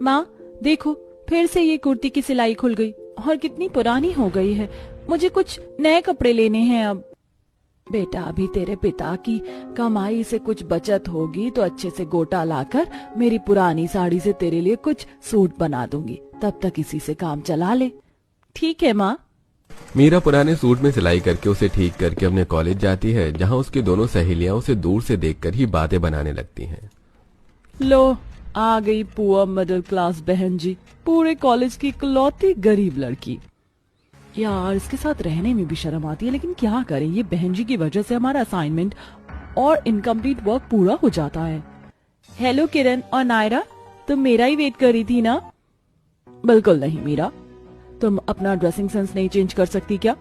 माँ देखो, फिर से ये कुर्ती की सिलाई खुल गई और कितनी पुरानी हो गई है। मुझे कुछ नए कपड़े लेने हैं अब। बेटा, अभी तेरे पिता की कमाई से कुछ बचत होगी तो अच्छे से गोटा लाकर मेरी पुरानी साड़ी से तेरे लिए कुछ सूट बना दूंगी। तब तक इसी से काम चला ले। ठीक है माँ। मीरा पुराने सूट में सिलाई करके उसे ठीक करके अपने कॉलेज जाती है, जहाँ उसकी दोनों सहेलियां उसे दूर से देखकर ही बातें बनाने लगती हैं। लो, आ गई पुअर मिडिल क्लास बहन जी, पूरे कॉलेज की इकलौती गरीब लड़की। यार, इसके साथ रहने में भी शर्म आती है, लेकिन क्या करें, ये बहन जी की वजह से हमारा असाइनमेंट और इनकम्प्लीट वर्क पूरा हो जाता है। हेलो किरण और नायरा, तुम मेरा ही वेट कर रही थी ना? बिल्कुल नहीं मीरा, तुम अपना ड्रेसिंग सेंस नहीं चेंज कर सकती क्या?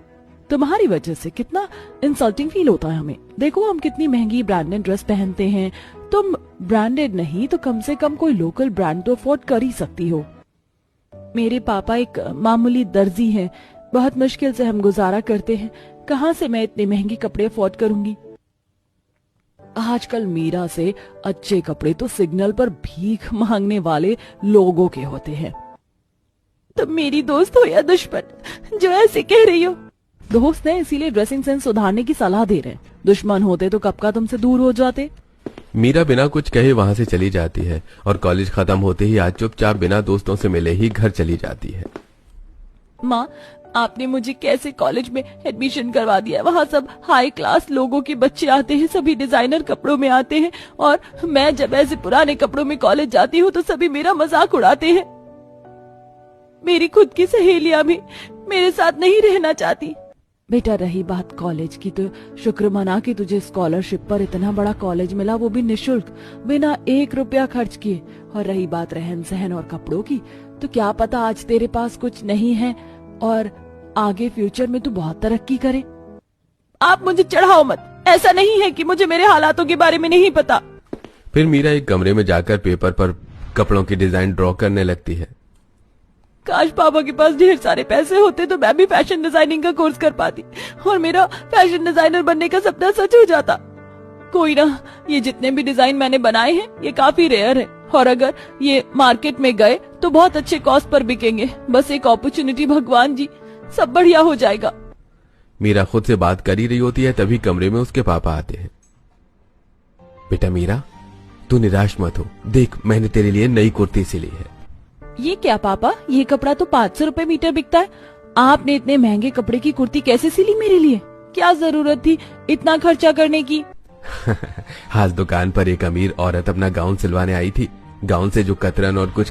तुम्हारी वजह से कितना इंसल्टिंग फील होता है हमें। देखो, हम कितनी महंगी ब्रांडेड ड्रेस पहनते हैं, तुम ब्रांडेड नहीं तो कम से कम कोई लोकल ब्रांड तो अफोर्ड कर ही सकती हो। मेरे पापा एक मामूली दर्जी हैं, बहुत मुश्किल से हम गुजारा करते हैं, कहाँ से मैं इतने महंगे कपड़े अफोर्ड करूंगी। आजकल मीरा से अच्छे कपड़े तो सिग्नल पर भीख मांगने वाले लोगों के होते हैं। तुम मेरी दोस्त हो या दुश्मन जो ऐसे कह रही हो? दोस्त है इसीलिए ड्रेसिंग सेंस सुधारने की सलाह दे रहे हैं। दुश्मन होते तो कब का तुमसे दूर हो जाते। मीरा बिना कुछ कहे वहाँ से चली जाती है और कॉलेज खत्म होते ही आज चुपचाप बिना दोस्तों से मिले ही घर चली जाती है। माँ, आपने मुझे कैसे कॉलेज में एडमिशन करवा दिया? वहाँ सब हाई क्लास लोगों के बच्चे आते हैं, सभी डिजाइनर कपड़ों में आते हैं, और मैं जब ऐसे पुराने कपड़ों में कॉलेज जाती हूँ तो सभी मेरा मजाक उड़ाते हैं। मेरी खुद की सहेलियां भी मेरे साथ नहीं रहना चाहती। बेटा, रही बात कॉलेज की, तो शुक्र मना कि तुझे स्कॉलरशिप पर इतना बड़ा कॉलेज मिला, वो भी निशुल्क, बिना 1 रुपया खर्च किए। और रही बात रहन सहन और कपड़ों की, तो क्या पता आज तेरे पास कुछ नहीं है और आगे फ्यूचर में तू बहुत तरक्की करे। आप मुझे चढ़ाओ मत, ऐसा नहीं है कि मुझे मेरे हालातों के बारे में नहीं पता। फिर मीरा एक कमरे में जाकर पेपर पर कपड़ों की डिजाइन ड्रॉ करने लगती है। काश पापा के पास ढेर सारे पैसे होते तो मैं भी फैशन डिजाइनिंग का कोर्स कर पाती और मेरा फैशन डिजाइनर बनने का सपना सच हो जाता। कोई ना, ये जितने भी डिजाइन मैंने बनाए हैं ये काफी रेयर है, और अगर ये मार्केट में गए तो बहुत अच्छे कॉस्ट पर बिकेंगे। बस एक अपॉर्चुनिटी भगवान जी, सब बढ़िया हो जाएगा। मीरा खुद से बात कर ही रही होती है, तभी कमरे में उसके पापा आते हैं। बेटा मीरा, तू निराश मत हो, देख मैंने तेरे लिए नई कुर्ती सिली है। ये क्या पापा, ये कपड़ा तो 500 रुपए मीटर बिकता है। आपने इतने महंगे कपड़े की कुर्ती कैसे सिली मेरे लिए? क्या जरूरत थी इतना खर्चा करने की? आज दुकान पर एक अमीर औरत अपना गाउन सिलवाने आई थी। गाउन से जो कतरन और कुछ